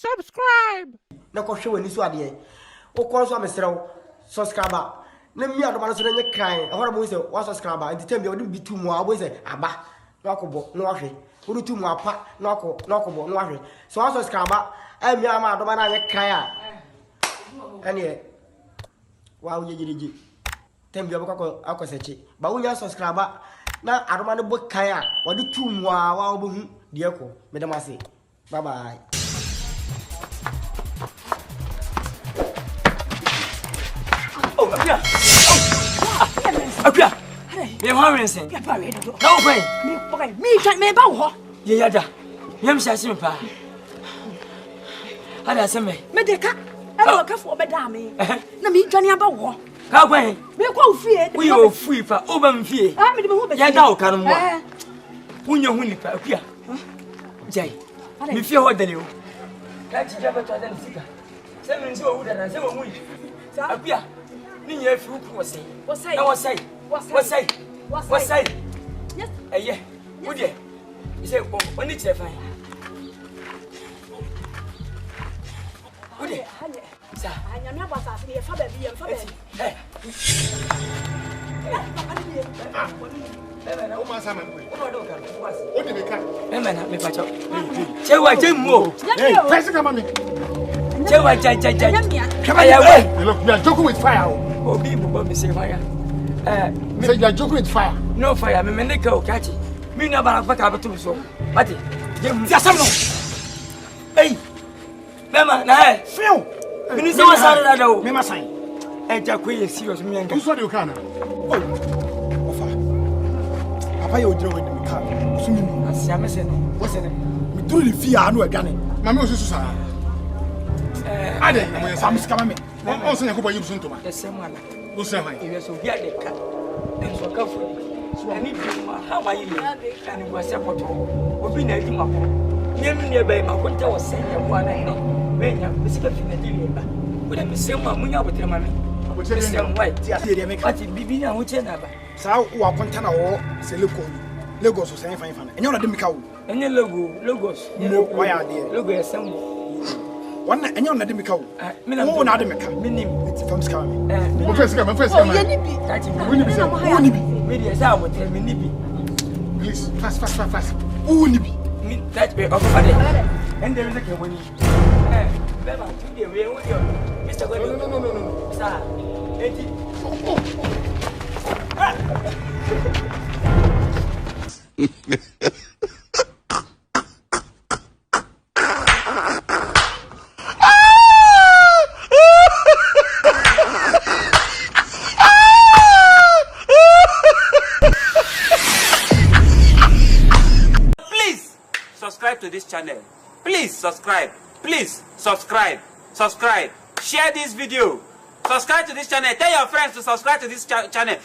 Subscribe. Na ko hwe wani so ade. O ko so amesrew subscriber. Na mi adoma no so na nye kan. E hore mo se wa subscriber. Enti tem bi odi bitu mu a bo se aba. Na akobo na wa hwe. Odi tu mu apa na akobo na wa hwe. So wa subscriber e mi ama adoma na nye kan a. Ene wa wo yejiriji. Tem bi obako akosechi. Ba wo nya subscriber na adoma no bo kan a. Odi tu mu a wa wo hu de ko. Medamase. Bye bye. Akua. Me ho rensen. Na wo kwan. Me ba wo. Ye yada. Yem shasi me pa. Ada seme. Me de ka. E wo ka fo be da me. Na me dwane aba wo. Ka kwan. Me kwa ofie. Wo yo ofui pa. O ba mfie. Ah me de me ho be. Yada o ka no mo. Wunye hu ni pa akua. Jai. Me fie ho dane o. Ka ti ja beto dane sika. Se me nsi o wu dana se wo mu yi. Akua. Ni ye fi upu wo sei. Na wo sei. Wo sei. Yes. Eye. Wo de. Ise oni che fan. Wo de. Sa. Anya me abasa se ye fa ba bi ye fa ba. Eh. Na o ma sa ma ko. O do ka. O de me ka. Na me pa cho. Kyeiwaa jemmo. Hey, press come on me. Kyeiwaa jai. Come on. Look, you are joking with fire. Obi bubo me say fire. Say you are joking with fire. No fire, me make o catchy. Me na ba fa ka beto so. Mate. Ti asam no. Hey. Mama, na he. Feel. Me ni say wa sare da o. Me ma sign. Eja ko ye serious me enka. Who saw the kana? Oh. Ofa. Papa you odire we me ka. So me no. Asia me se no. Wo se ne. Me duru le fie anu adwane. Mama o so sa. Ade, mo sam skama me. O so yakobo yibu ntoma. Esem ala. Wo se han. Iwe so bia de ka. Enso ka fo. So ani bi ma ha wa yi. Ani wo se poto. Obi na adi mako. Nyem ne ba ma konta wo se ya kwa na ne. Menya, me sika fi na di le ba. Wo de me se ma munya botre ma me. Botre se nwai. Ti ase de me ka. Ati bibi na ho che na ba. Sa wo konta na wo se Lagos so se fan. Enyo na de me ka wo. Enye Lagos. No, why are they? Logo esem. Wana enyo na de me ka wo. Mina wo na de me ka. Minim. Ti fam skama me. Mo first come. Oh, ye ni bi. Wo ni bi se. Wo ni bi. Me dey say abotre me ni bi. Please, fast. Wo ni bi. Me that be of father. And there is a money. Bema today we want you. Mr. Kwadwo. No. Sir. Eti. Subscribe to this channel. Please subscribe. Share this video. Subscribe to this channel. Tell your friends to subscribe to this channel.